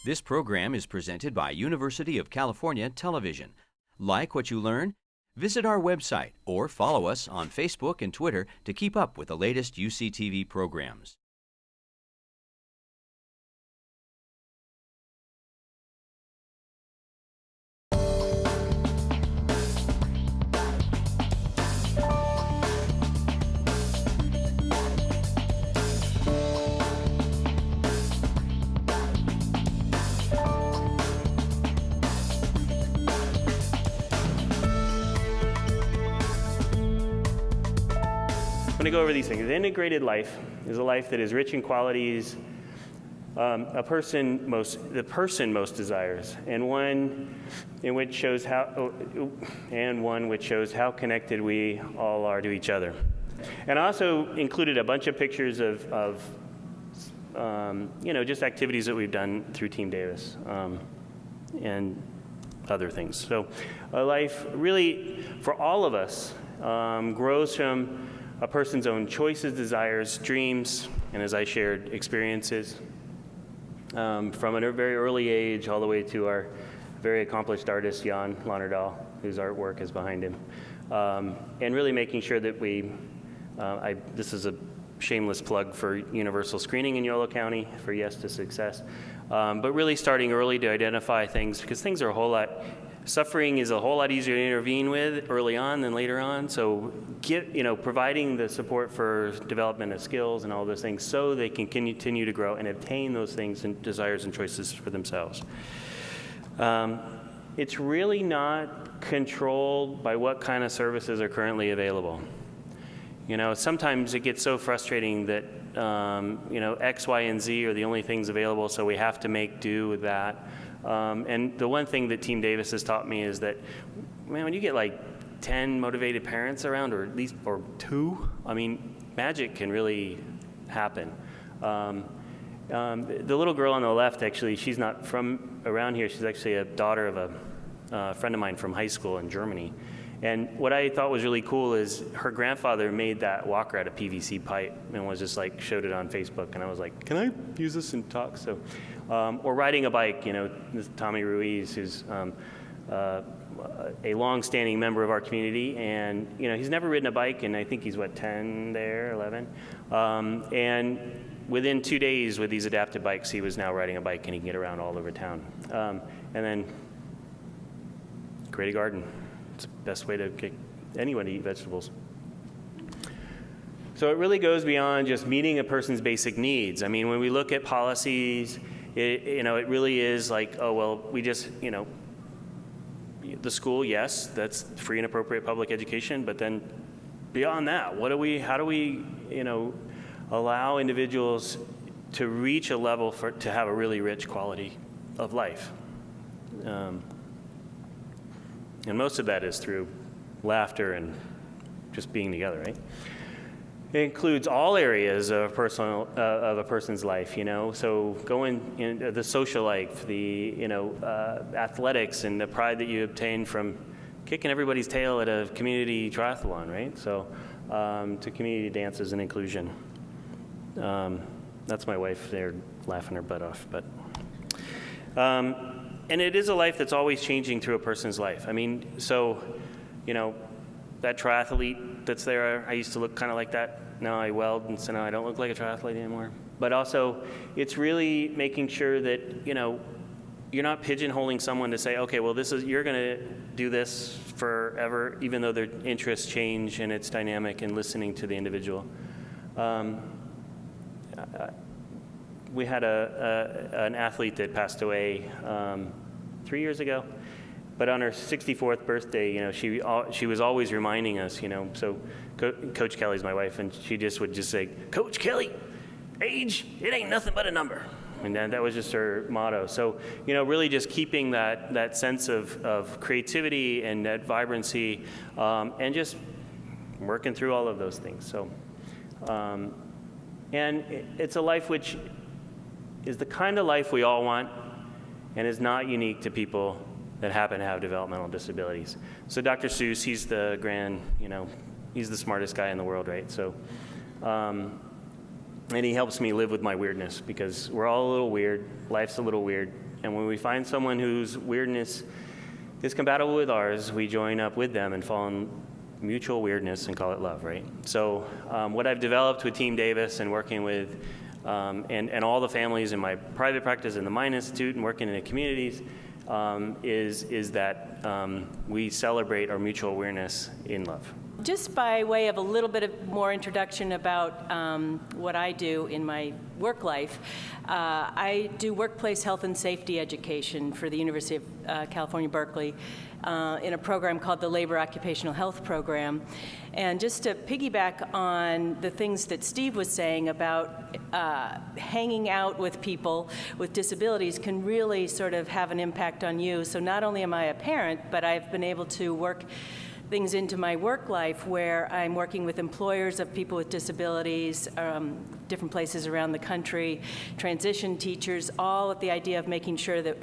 This program is presented by University of California Television. Like what you learn? Visit our website or follow us on Facebook and Twitter to keep up with the latest UCTV programs. I'm going to go over these things. An integrated life is a life that is rich in qualities the person most desires, and one which shows how connected we all are to each other. And I also included a bunch of pictures of just activities that we've done through Team Davis and other things. So a life really, for all of us, grows from a person's own choices, desires, dreams, and as I shared, experiences from a very early age all the way to our very accomplished artist, Jan Launerdal, whose artwork is behind him. And really making sure that this is a shameless plug for universal screening in Yolo County for Yes to Success. But really starting early to identify things, because things are suffering is a whole lot easier to intervene with early on than later on. So providing the support for development of skills and all those things so they can continue to grow and obtain those things and desires and choices for themselves. It's really not controlled by what kind of services are currently available. Sometimes it gets so frustrating that X, Y, and Z are the only things available, so we have to make do with that. And the one thing that Team Davis has taught me is that, man, when you get like 10 motivated parents around, or 2, magic can really happen. The little girl on the left, actually, she's not from around here. She's actually a daughter of a friend of mine from high school in Germany. And what I thought was really cool is her grandfather made that walker out of PVC pipe and was just showed it on Facebook. And I was like, can I use this and talk? So, or riding a bike, this is Tommy Ruiz, who's a long-standing member of our community. And, he's never ridden a bike, and I think he's, 10 there, 11? And within 2 days with these adapted bikes, he was now riding a bike and he can get around all over town. And then create a garden. It's the best way to get anyone to eat vegetables. So it really goes beyond just meeting a person's basic needs. When we look at policies, it really is we just, the school, yes, that's free and appropriate public education, but then beyond that, how do we allow individuals to reach a level to have a really rich quality of life? And most of that is through laughter and just being together, right? It includes all areas of a person's life, So going into the social life, the athletics, and the pride that you obtain from kicking everybody's tail at a community triathlon, right? So to community dances and inclusion. That's my wife there laughing her butt off, but. And it is a life that's always changing through a person's life. That triathlete that's there, I used to look kind of like that. Now I weld, and so now I don't look like a triathlete anymore. But also, it's really making sure that, you're not pigeonholing someone to say, okay, well, you're going to do this forever, even though their interests change and it's dynamic, and listening to the individual. We had an athlete that passed away 3 years ago, but on her 64th birthday, she was always reminding us, So Coach Kelly's my wife, and she would just say, Coach Kelly, age, it ain't nothing but a number. And that was just her motto. So, really just keeping that sense of creativity and that vibrancy, and just working through all of those things. So, and it's a life which is the kind of life we all want and is not unique to people that happen to have developmental disabilities. So Dr. Seuss, he's the he's the smartest guy in the world, right? So and he helps me live with my weirdness, because we're all a little weird, life's a little weird, and when we find someone whose weirdness is compatible with ours, we join up with them and fall in mutual weirdness and call it love, right? So what I've developed with Team Davis and working with and all the families in my private practice in the Mind Institute and working in the communities is that we celebrate our mutual awareness in love. Just by way of a little bit of more introduction about what I do in my work life, I do workplace health and safety education for the University of California, Berkeley, in a program called the Labor Occupational Health Program. And just to piggyback on the things that Steve was saying about hanging out with people with disabilities can really sort of have an impact on you. So not only am I a parent, but I've been able to work things into my work life where I'm working with employers of people with disabilities, different places around the country, transition teachers, all with the idea of making sure that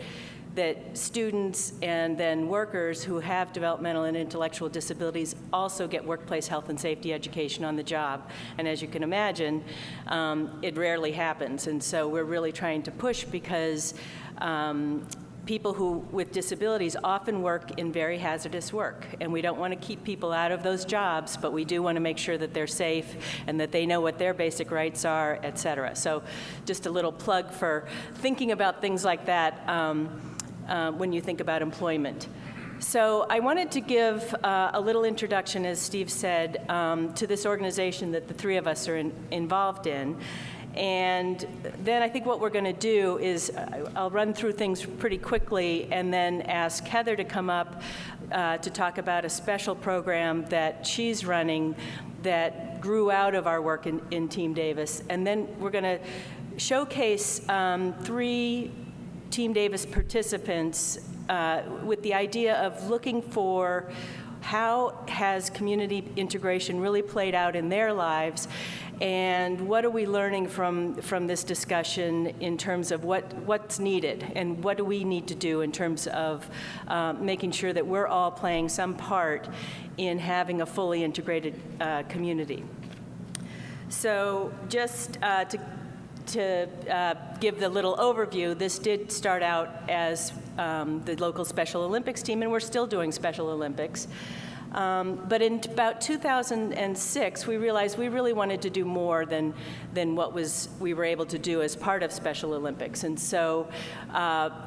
students and then workers who have developmental and intellectual disabilities also get workplace health and safety education on the job. And as you can imagine, it rarely happens. And so we're really trying to push because people with disabilities often work in very hazardous work, and we don't want to keep people out of those jobs, but we do want to make sure that they're safe and that they know what their basic rights are, et cetera. So just a little plug for thinking about things like that when you think about employment. So I wanted to give a little introduction, as Steve said, to this organization that the three of us are involved in. And then I think what we're going to do is I'll run through things pretty quickly and then ask Heather to come up to talk about a special program that she's running that grew out of our work in Team Davis. And then we're going to showcase 3 Team Davis participants with the idea of looking for how has community integration really played out in their lives, and what are we learning from this discussion in terms of what's needed and what do we need to do in terms of making sure that we're all playing some part in having a fully integrated community. So just to give the little overview, this did start out as the local Special Olympics team, and we're still doing Special Olympics. But in about 2006, we realized we really wanted to do more than what we were able to do as part of Special Olympics. And so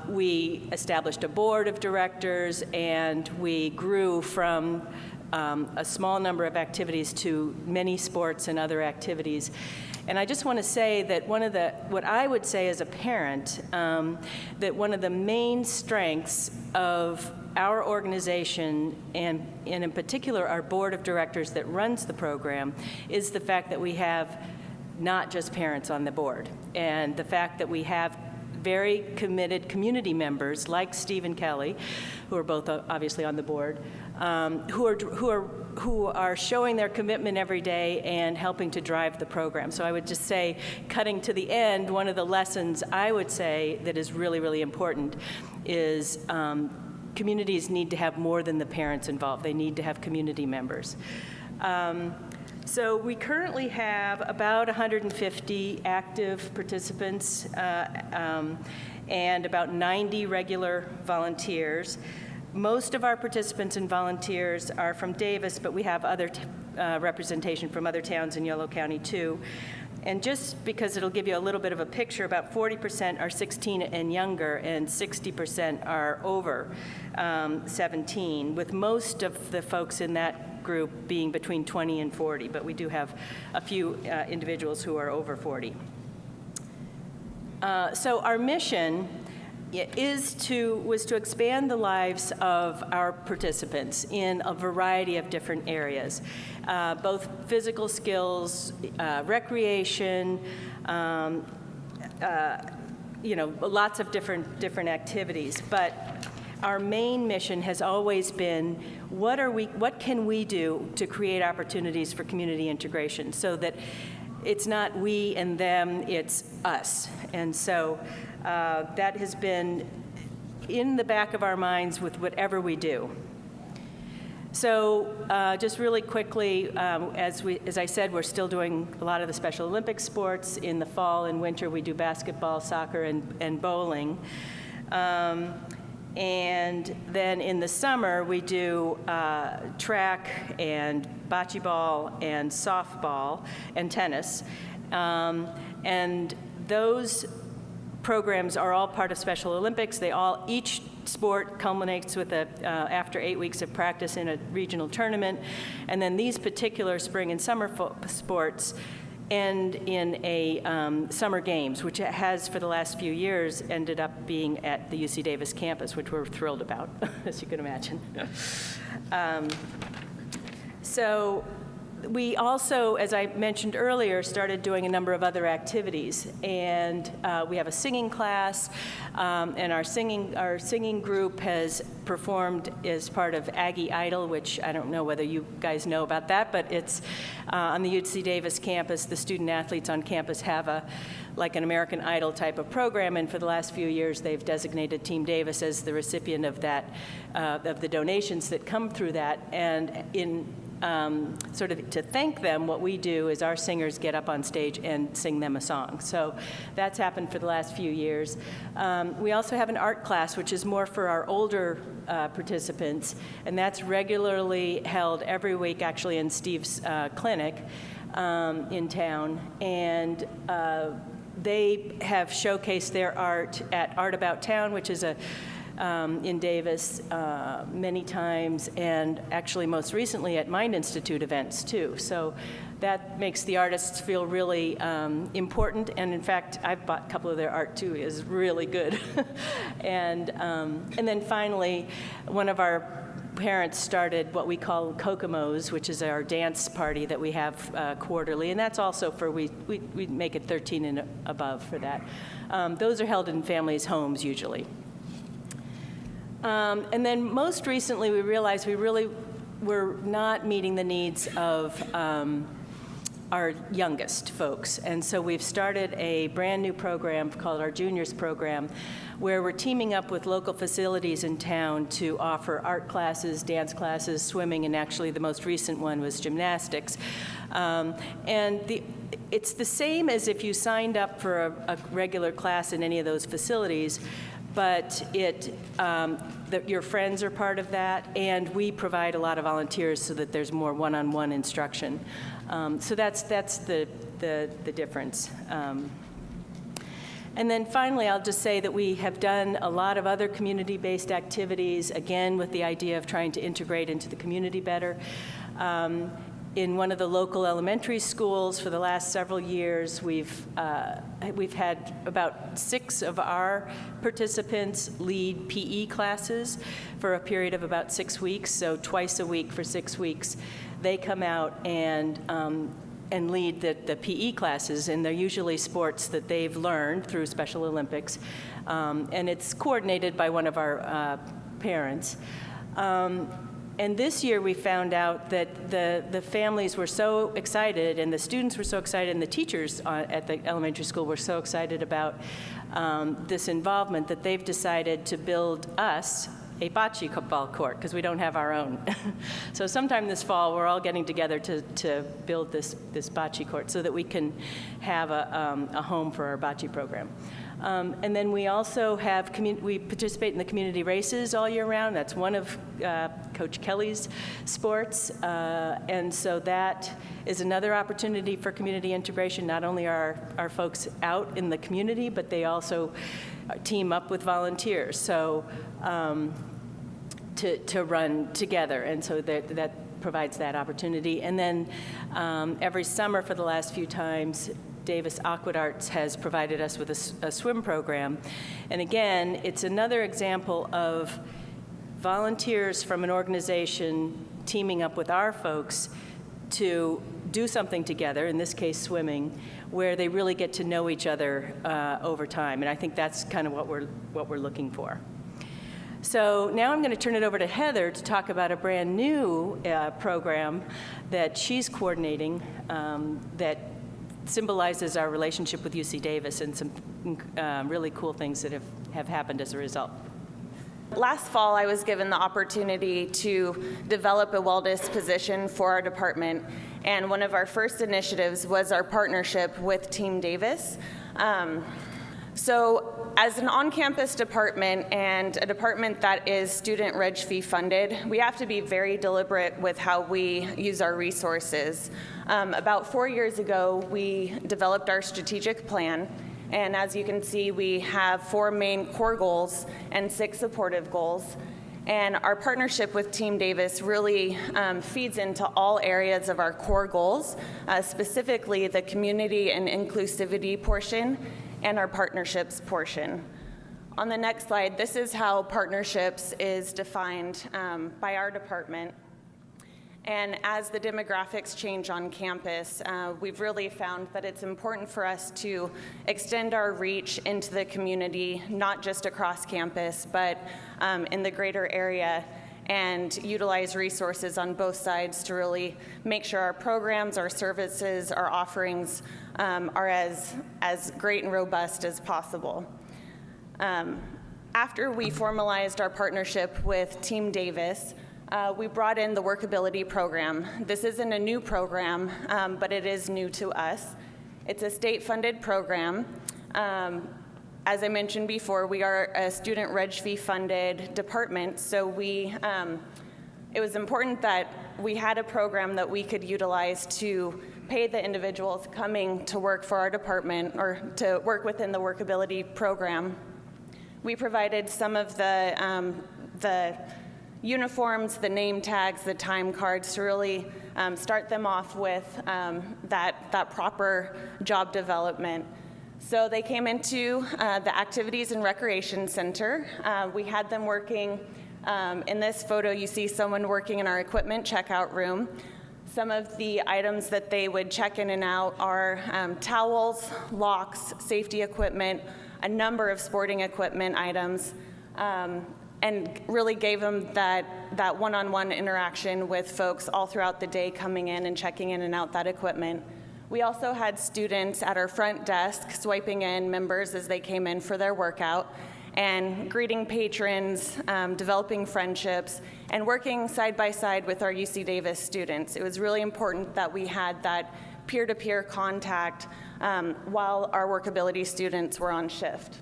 we established a board of directors, and we grew from a small number of activities to many sports and other activities. And I just want to say that what I would say as a parent, that one of the main strengths of our organization, and in particular our board of directors that runs the program, is the fact that we have not just parents on the board, and the fact that we have very committed community members like Steve and Kelly, who are both obviously on the board, who are showing their commitment every day and helping to drive the program. So I would just say, cutting to the end, one of the lessons I would say that is really, really important is communities need to have more than the parents involved. They need to have community members. So we currently have about 150 active participants and about 90 regular volunteers. Most of our participants and volunteers are from Davis, but we have other representation from other towns in Yolo County too. And just because it'll give you a little bit of a picture, about 40% are 16 and younger, and 60% are over 17, with most of the folks in that group being between 20 and 40, but we do have a few individuals who are over 40. So our mission was to expand the lives of our participants in a variety of different areas, both physical skills, recreation, lots of different activities. But our main mission has always been, what can we do to create opportunities for community integration, so that it's not we and them, it's us. And so that has been in the back of our minds with whatever we do. So just really quickly, as I said, we're still doing a lot of the Special Olympics sports. In the fall and winter, we do basketball, soccer, and bowling. And then in the summer, we do track and bocce ball and softball and tennis. And those programs are all part of Special Olympics. Each sport culminates with after 8 weeks of practice in a regional tournament. And then these particular spring and summer sports end in a summer games, which it has for the last few years ended up being at the UC Davis campus, which we're thrilled about, as you can imagine. So we also, as I mentioned earlier, started doing a number of other activities, and we have a singing class, and our singing group has performed as part of Aggie Idol, which I don't know whether you guys know about that, but it's on the UC Davis campus. The student athletes on campus have like an American Idol type of program, and for the last few years they've designated Team Davis as the recipient of that, of the donations that come through that, and in sort of to thank them, what we do is our singers get up on stage and sing them a song. So that's happened for the last few years. We also have an art class, which is more for our older participants, and that's regularly held every week, actually, in Steve's clinic in town. And they have showcased their art at Art About Town, which is in Davis many times, and actually most recently at Mind Institute events too. So that makes the artists feel really important, and in fact I've bought a couple of their art too. Is really good. And then finally, one of our parents started what we call Kokomo's, which is our dance party that we have quarterly, and that's also for we make it 13 and above for that. Those are held in families' homes usually. And then most recently, we realized we really were not meeting the needs of our youngest folks. And so we've started a brand new program called our Juniors Program, where we're teaming up with local facilities in town to offer art classes, dance classes, swimming, and actually the most recent one was gymnastics. It's the same as if you signed up for a regular class in any of those facilities, but your friends are part of that, and we provide a lot of volunteers so that there's more one-on-one instruction. So that's the difference. And then finally, I'll just say that we have done a lot of other community-based activities, again, with the idea of trying to integrate into the community better. In one of the local elementary schools for the last several years, we've had about 6 of our participants lead PE classes for a period of about 6 weeks, so twice a week for 6 weeks. They come out and lead the PE classes, and they're usually sports that they've learned through Special Olympics, and it's coordinated by one of our parents. And this year we found out that the families were so excited, and the students were so excited, and the teachers at the elementary school were so excited about this involvement that they've decided to build us a bocce ball court, because we don't have our own. So sometime this fall, we're all getting together to build this bocce court so that we can have a home for our bocce program. And then we also have, we participate in the community races all year round. That's one of Coach Kelly's sports. And so that is another opportunity for community integration. Not only are our folks out in the community, but they also team up with volunteers. So to run together, and so that provides that opportunity. And then every summer for the last few times, Davis Aquadarts has provided us with a swim program. And again, it's another example of volunteers from an organization teaming up with our folks to do something together, in this case swimming, where they really get to know each other over time. And I think that's kind of what we're looking for. So now I'm going to turn it over to Heather to talk about a brand new program that she's coordinating that symbolizes our relationship with UC Davis and some really cool things that have happened as a result. Last fall, I was given the opportunity to develop a wellness position for our department, and one of our first initiatives was our partnership with Team Davis. So as an on-campus department and a department that is student reg fee funded, we have to be very deliberate with how we use our resources. About 4 years ago, we developed our strategic plan, and as you can see, we have 4 main core goals and 6 supportive goals. And our partnership with Team Davis really feeds into all areas of our core goals, specifically the community and inclusivity portion and our partnerships portion. On the next slide, this is how partnerships is defined by our department. And as the demographics change on campus, we've really found that it's important for us to extend our reach into the community, not just across campus, but in the greater area, and utilize resources on both sides to really make sure our programs, our services, our offerings are as great and robust as possible. After we formalized our partnership with Team Davis, we brought in the WorkAbility program. This isn't a new program, but it is new to us. It's a state-funded program. As I mentioned before, we are a student reg fee funded department, so it was important that we had a program that we could utilize to pay the individuals coming to work for our department or to work within the WorkAbility program. We provided some of the uniforms, the name tags, the time cards to really start them off with that proper job development. So they came into the Activities and Recreation Center. We had them working, in this photo you see someone working in our equipment checkout room. Some of the items that they would check in and out are towels, locks, safety equipment, a number of sporting equipment items, and really gave them that one-on-one interaction with folks all throughout the day coming in and checking in and out that equipment. We also had students at our front desk swiping in members as they came in for their workout and greeting patrons, developing friendships, and working side by side with our UC Davis students. It was really important that we had that peer-to-peer contact while our WorkAbility students were on shift.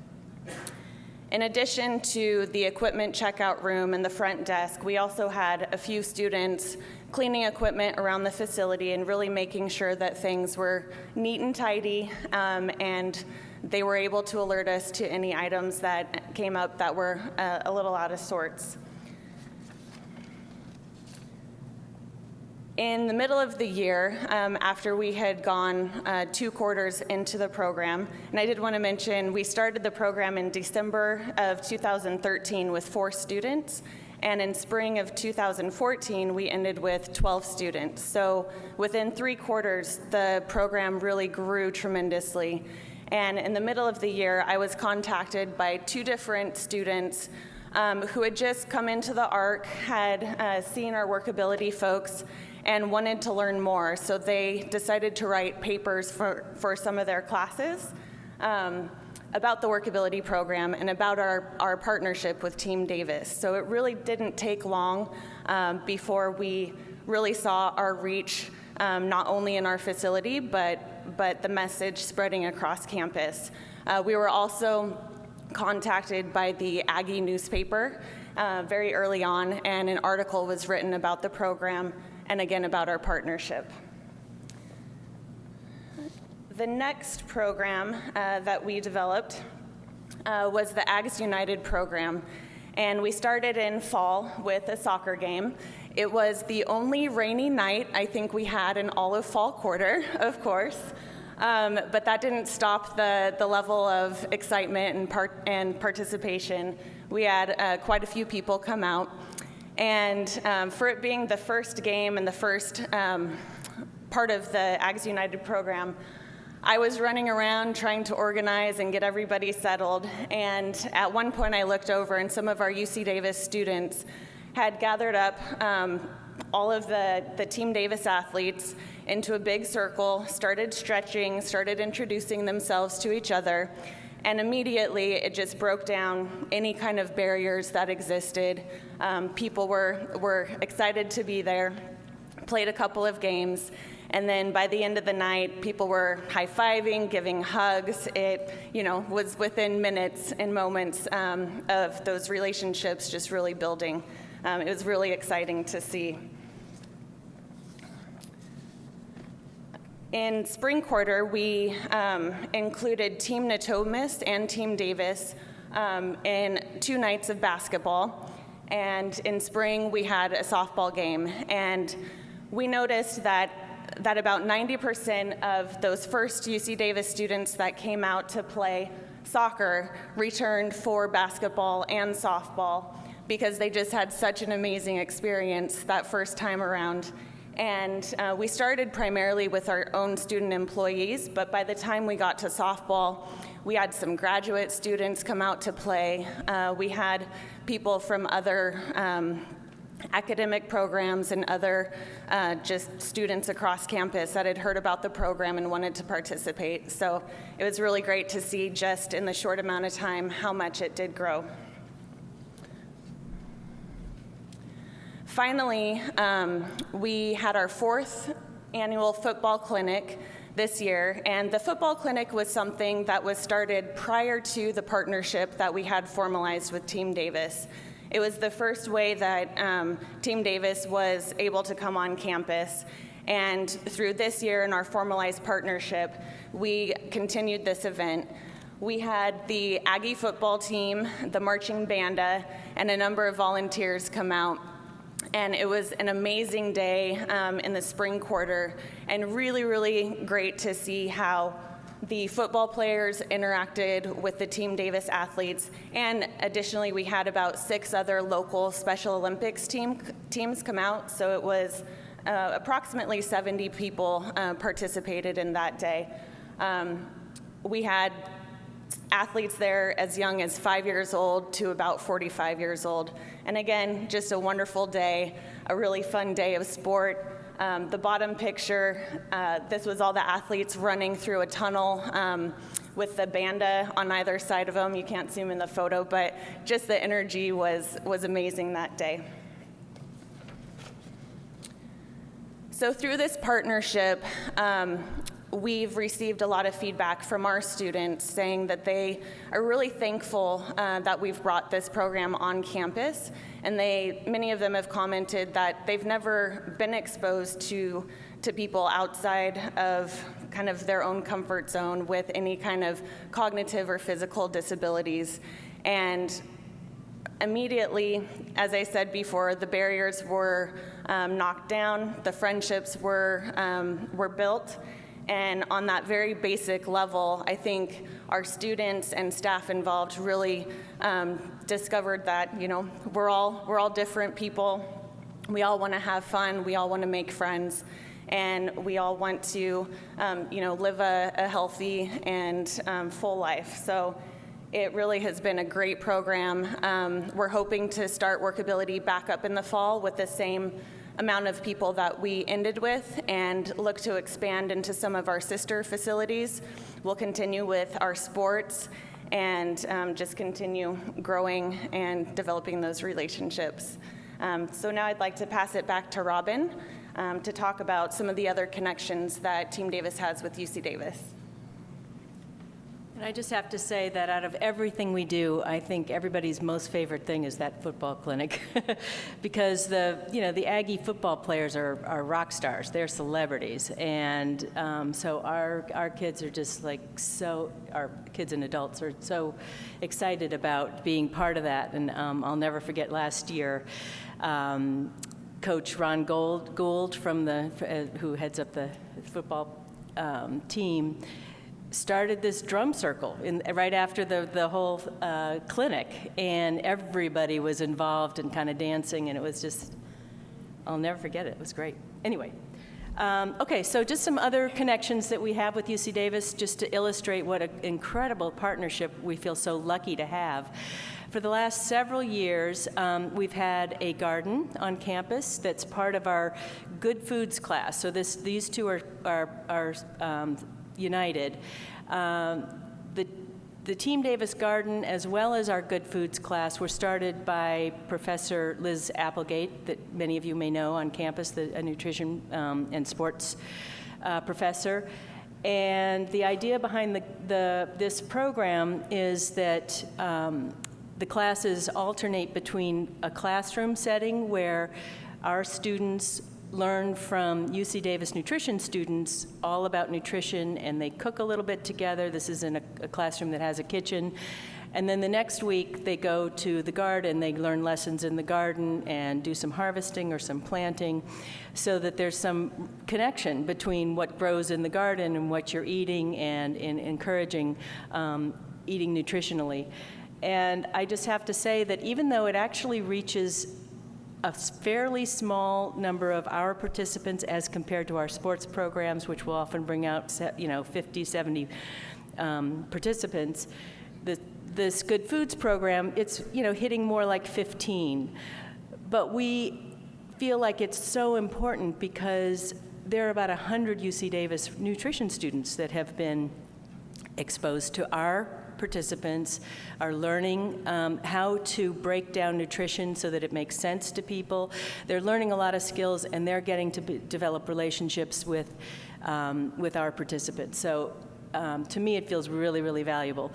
In addition to the equipment checkout room and the front desk, we also had a few students cleaning equipment around the facility and really making sure that things were neat and tidy, and they were able to alert us to any items that came up that were a little out of sorts. In the middle of the year, after we had gone 2 quarters into the program, and I did want to mention, we started the program in December of 2013 with 4 students, and in spring of 2014, we ended with 12 students. So within 3 quarters, the program really grew tremendously. And in the middle of the year, I was contacted by 2 different students who had just come into the ARC, had seen our WorkAbility folks, and wanted to learn more. So they decided to write papers for some of their classes about the WorkAbility program and about our partnership with Team Davis. So it really didn't take long before we really saw our reach, not only in our facility, but the message spreading across campus. We were also contacted by the Aggie newspaper very early on, and an article was written about the program and again about our partnership. The next program that we developed was the AGs United program, and we started in fall with a soccer game. It was the only rainy night I think we had in all of fall quarter, of course, but that didn't stop the level of excitement and participation. We had quite a few people come out. And for it being the first game and the first part of the AGs United program, I was running around trying to organize and get everybody settled. And at one point I looked over and some of our UC Davis students had gathered up all of the Team Davis athletes into a big circle, started stretching, started introducing themselves to each other. And immediately it just broke down any kind of barriers that existed. People were excited to be there, played a couple of games, and then by the end of the night, people were high-fiving, giving hugs. It, was within minutes and moments of those relationships just really building. It was really exciting to see. In spring quarter, we included Team Natomas and Team Davis in 2 nights of basketball. And in spring, we had a softball game. And we noticed that about 90% of those first UC Davis students that came out to play soccer returned for basketball and softball because they just had such an amazing experience that first time around. And we started primarily with our own student employees, but by the time we got to softball, we had some graduate students come out to play. We had people from other academic programs and other just students across campus that had heard about the program and wanted to participate. So it was really great to see just in the short amount of time how much it did grow. Finally, we had our 4th annual football clinic this year, and the football clinic was something that was started prior to the partnership that we had formalized with Team Davis. It was the first way that Team Davis was able to come on campus, and through this year in our formalized partnership, we continued this event. We had the Aggie football team, the marching banda, and a number of volunteers come out. And it was an amazing day in the spring quarter, and really, really great to see how the football players interacted with the Team Davis athletes. And additionally, we had about 6 other local Special Olympics teams come out, so it was approximately 70 people participated in that day. We had athletes there as young as 5 years old to about 45 years old. And again, just a wonderful day, a really fun day of sport. The bottom picture, this was all the athletes running through a tunnel with the banda on either side of them. You can't see them in the photo, but just the energy was amazing that day. So through this partnership, we've received a lot of feedback from our students saying that they are really thankful that we've brought this program on campus, and many of them have commented that they've never been exposed to people outside of kind of their own comfort zone with any kind of cognitive or physical disabilities. And immediately, as I said before, the barriers were knocked down, the friendships were built. And on that very basic level, I think our students and staff involved really discovered that, we're all different people. We all want to have fun. We all want to make friends. And we all want to, live a healthy and full life. So it really has been a great program. We're hoping to start WorkAbility back up in the fall with the same amount of people that we ended with and look to expand into some of our sister facilities. We'll continue with our sports and just continue growing and developing those relationships. So now I'd like to pass it back to Robin to talk about some of the other connections that Team Davis has with UC Davis. And I just have to say that out of everything we do, I think everybody's most favorite thing is that football clinic, because the Aggie football players are rock stars. They're celebrities, and so our kids are just our kids and adults are so excited about being part of that. And I'll never forget last year. Coach Ron Gould from who heads up the football team started this drum circle right after the whole clinic, and everybody was involved and kind of dancing, and it was just, I'll never forget it. It was great. Anyway, okay, so just some other connections that we have with UC Davis, just to illustrate what an incredible partnership we feel so lucky to have. For the last several years, we've had a garden on campus that's part of our Good Foods class. So these two are united. The The Team Davis Garden, as well as our Good Foods class, were started by Professor Liz Applegate, that many of you may know on campus, a nutrition and sports professor. And the idea behind this program is that the classes alternate between a classroom setting where our students learn from UC Davis nutrition students all about nutrition, and they cook a little bit together. This is in a classroom that has a kitchen. And then the next week, they go to the garden. They learn lessons in the garden and do some harvesting or some planting, so that there's some connection between what grows in the garden and what you're eating, and in encouraging eating nutritionally. And I just have to say that even though it actually reaches a fairly small number of our participants as compared to our sports programs, which will often bring out 50, 70 participants, this Good Foods program, it's hitting more like 15. But we feel like it's so important because there are about 100 UC Davis nutrition students that have been exposed to our participants, are learning how to break down nutrition so that it makes sense to people. They're learning a lot of skills, and they're getting to develop relationships with our participants. So to me, it feels really, really valuable.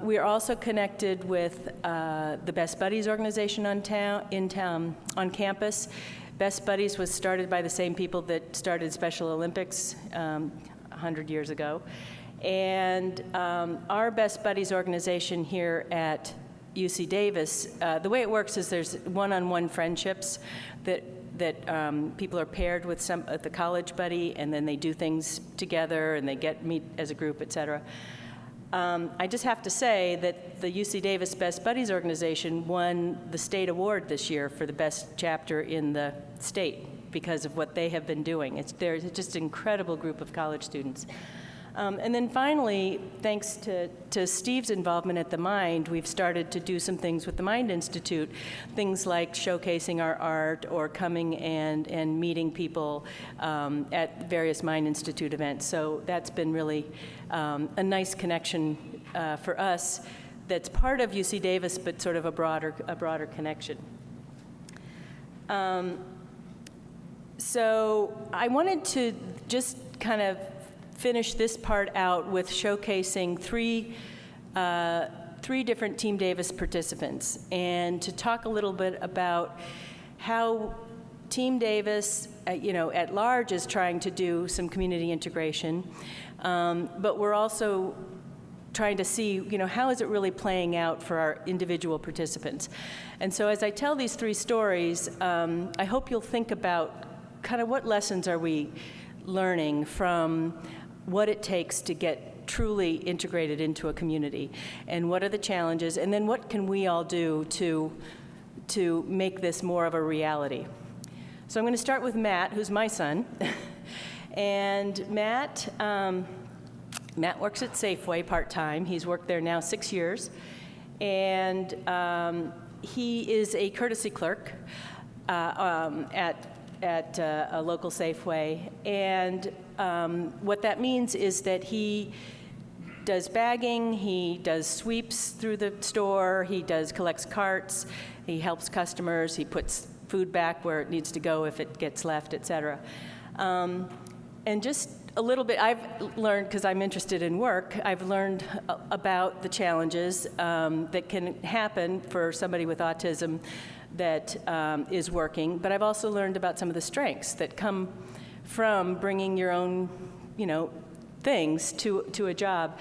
We are also connected with the Best Buddies organization on campus. Best Buddies was started by the same people that started Special Olympics 100 years ago. And our Best Buddies organization here at UC Davis, the way it works is there's one-on-one friendships that people are paired with the college buddy, and then they do things together, and they meet as a group, et cetera. I just have to say that the UC Davis Best Buddies organization won the state award this year for the best chapter in the state because of what they have been doing. They're just an incredible group of college students. And then finally, thanks to Steve's involvement at the Mind, we've started to do some things with the Mind Institute, things like showcasing our art or coming and meeting people at various Mind Institute events. So that's been really a nice connection for us that's part of UC Davis, but sort of a broader connection. So I wanted to just kind of finish this part out with showcasing three different Team Davis participants, and to talk a little bit about how Team Davis, at large, is trying to do some community integration, but we're also trying to see, how is it really playing out for our individual participants. And so as I tell these three stories, I hope you'll think about kind of what lessons are we learning from what it takes to get truly integrated into a community, and what are the challenges, and then what can we all do to make this more of a reality. So I'm going to start with Matt, who's my son. And Matt works at Safeway part-time. He's worked there now 6 years. And he is a courtesy clerk at a local Safeway. And what that means is that he does bagging, he does sweeps through the store, he collects carts, he helps customers, he puts food back where it needs to go if it gets left, et cetera. And just a little bit, I've learned, because I'm interested in work, I've learned about the challenges that can happen for somebody with autism that is working, but I've also learned about some of the strengths that come from bringing your own, things to a job.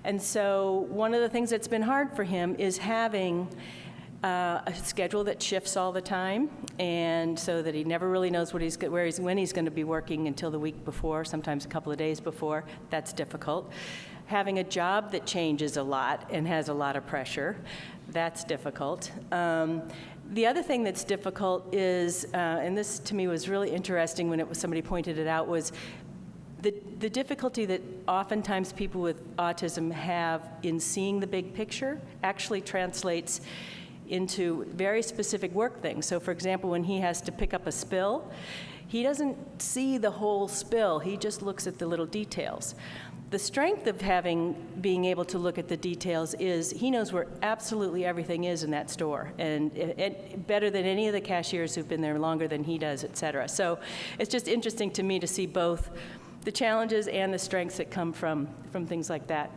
And so one of the things that's been hard for him is having a schedule that shifts all the time, and so that he never really knows when he's going to be working until the week before, sometimes a couple of days before. That's difficult. Having a job that changes a lot and has a lot of pressure, that's difficult. The other thing that's difficult is, and this to me was really interesting when somebody pointed it out, was the difficulty that oftentimes people with autism have in seeing the big picture actually translates into very specific work things. So for example, when he has to pick up a spill, he doesn't see the whole spill, he just looks at the little details. The strength of being able to look at the details is he knows where absolutely everything is in that store, and better than any of the cashiers who've been there longer than he does, et cetera. So it's just interesting to me to see both the challenges and the strengths that come from things like that.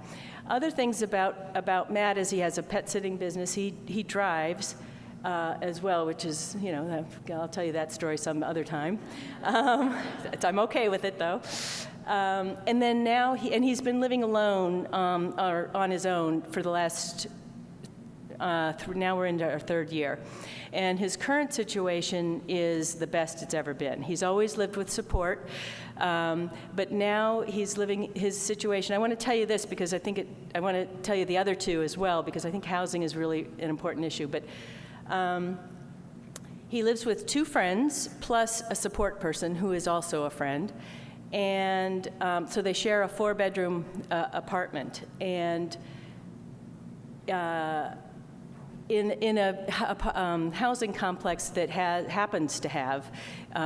Other things about Matt is he has a pet sitting business. He drives as well, which is, I'll tell you that story some other time. I'm okay with it, though. And then now, he's been living alone or on his own for the last, now we're into our third year. And his current situation is the best it's ever been. He's always lived with support, but now he's living his situation. I want to tell you this because I want to tell you the other two as well, because I think housing is really an important issue. But he lives with 2 friends plus a support person who is also a friend. And so they share a 4-bedroom apartment. And in a housing complex that happens to have,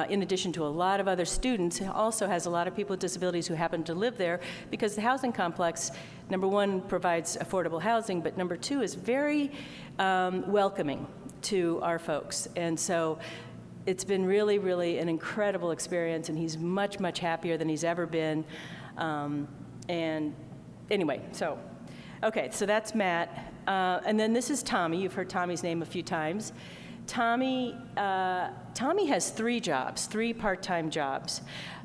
in addition to a lot of other students, also has a lot of people with disabilities who happen to live there, because the housing complex, number 1, provides affordable housing, but number 2 is very welcoming to our folks. And so it's been really, really an incredible experience, and he's much, much happier than he's ever been. And anyway, so that's Matt. And then this is Tommy. You've heard Tommy's name a few times. Tommy has 3 jobs, 3 part-time jobs.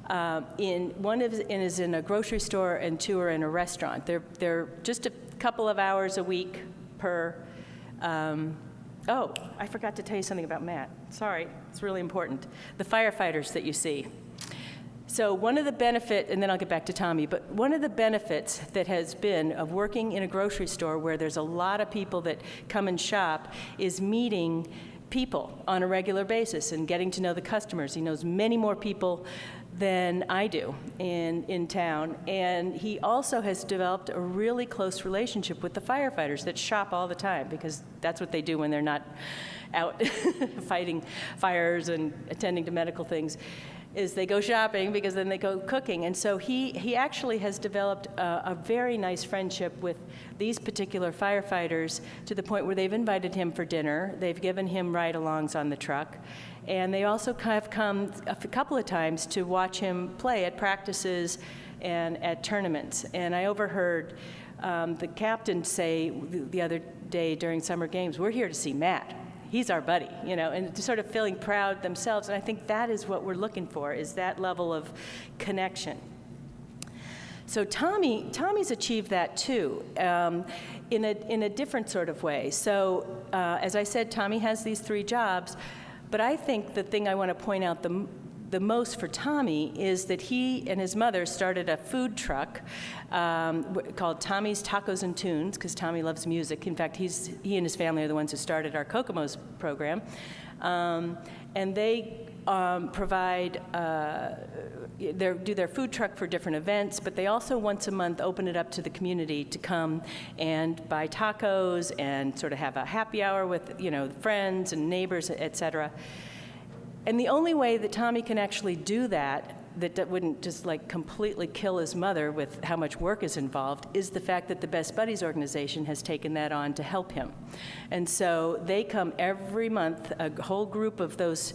One is in a grocery store, and 2 are in a restaurant. They're just a couple of hours a week per. Oh, I forgot to tell you something about Matt. Sorry, it's really important. The firefighters that you see. So one of the benefits, and then I'll get back to Tommy, but one of the benefits that has been of working in a grocery store where there's a lot of people that come and shop is meeting people on a regular basis and getting to know the customers. He knows many more people than I do in town. And he also has developed a really close relationship with the firefighters that shop all the time, because that's what they do when they're not out fighting fires and attending to medical things, is they go shopping because then they go cooking. And so he actually has developed a very nice friendship with these particular firefighters, to the point where they've invited him for dinner. They've given him ride-alongs on the truck. And they also have come a couple of times to watch him play at practices and at tournaments. And I overheard the captain say the other day during summer games, "We're here to see Matt. He's our buddy," and sort of feeling proud themselves. And I think that is what we're looking for, is that level of connection. So Tommy's achieved that too, in a different sort of way. So as I said, Tommy has these 3 jobs, but I think the thing I want to point out the most for Tommy is that he and his mother started a food truck called Tommy's Tacos and Tunes, because Tommy loves music. In fact, he and his family are the ones who started our Kokomo's program. And they provide, do their food truck for different events, but they also once a month open it up to the community to come and buy tacos and sort of have a happy hour with, friends and neighbors, et cetera. And the only way that Tommy can actually do that wouldn't just completely kill his mother with how much work is involved, is the fact that the Best Buddies organization has taken that on to help him. And so they come every month, a whole group of those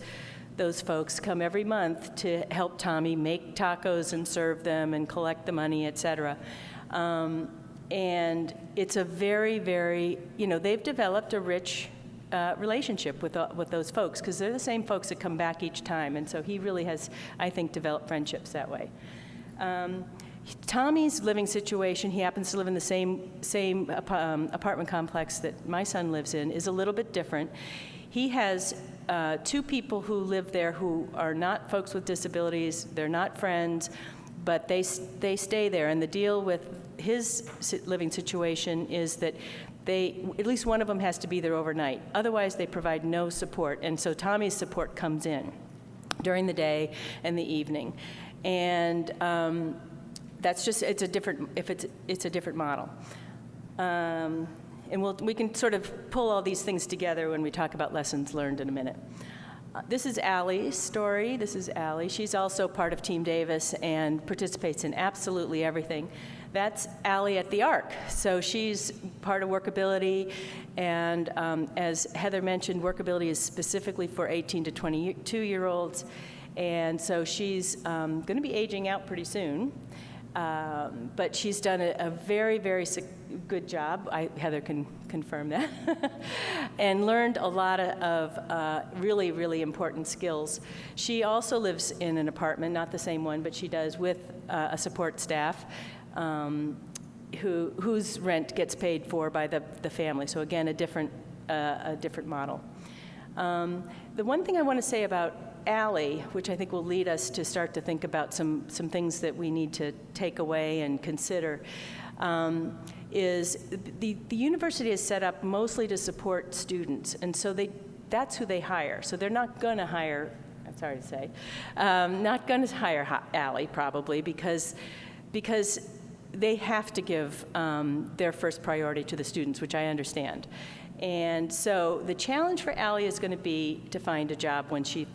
folks come every month to help Tommy make tacos and serve them and collect the money, et cetera. And it's a very, very, they've developed a rich relationship with those folks, because they're the same folks that come back each time. And so he really has, I think, developed friendships that way. Tommy's living situation, he happens to live in the same apartment complex that my son lives in, is a little bit different. He has 2 people who live there who are not folks with disabilities. They're not friends, but they stay there. And the deal with his living situation is that at least one of them has to be there overnight. Otherwise, they provide no support. And so Tommy's support comes in during the day and the evening. And that's just, it's a different model. And we can sort of pull all these things together when we talk about lessons learned in a minute. This is Allie's story. This is Allie. She's also part of Team Davis and participates in absolutely everything. That's Allie at the ARC. So she's part of WorkAbility, and as Heather mentioned, WorkAbility is specifically for 18 to 22-year-olds, and so she's going to be aging out pretty soon. But she's done a very, very good job. Heather can confirm that. And learned a lot of really, really important skills. She also lives in an apartment, not the same one, but she does, with a support staff whose rent gets paid for by the family. So again, a different model. The one thing I want to say about Allie, which I think will lead us to start to think about some things that we need to take away and consider, is the university is set up mostly to support students, and so that's who they hire. So they're not going to hire, I'm sorry to say, not going to hire Allie probably because they have to give their first priority to the students, which I understand. And so the challenge for Allie is going to be to find a job when she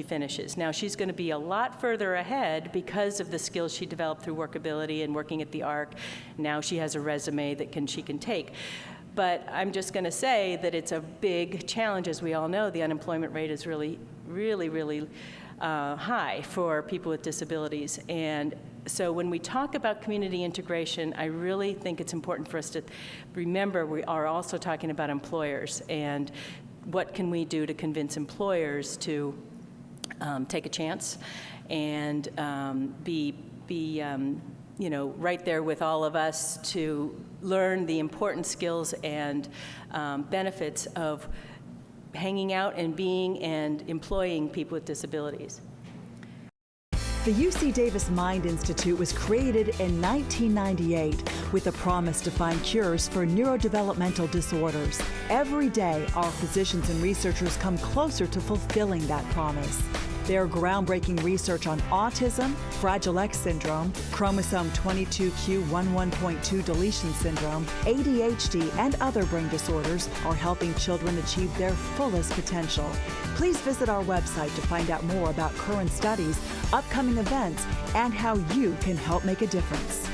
finishes. Now, she's going to be a lot further ahead because of the skills she developed through WorkAbility and working at the ARC. Now she has a resume that she can take. But I'm just going to say that it's a big challenge. As we all know, the unemployment rate is really, really, really high for people with disabilities. And so when we talk about community integration, I really think it's important for us to remember we are also talking about employers, and what can we do to convince employers to take a chance and be right there with all of us to learn the important skills and benefits of hanging out and being and employing people with disabilities. The UC Davis Mind Institute was created in 1998 with a promise to find cures for neurodevelopmental disorders. Every day, our physicians and researchers come closer to fulfilling that promise. Their groundbreaking research on autism, Fragile X syndrome, chromosome 22q11.2 deletion syndrome, ADHD, and other brain disorders are helping children achieve their fullest potential. Please visit our website to find out more about current studies, upcoming events, and how you can help make a difference.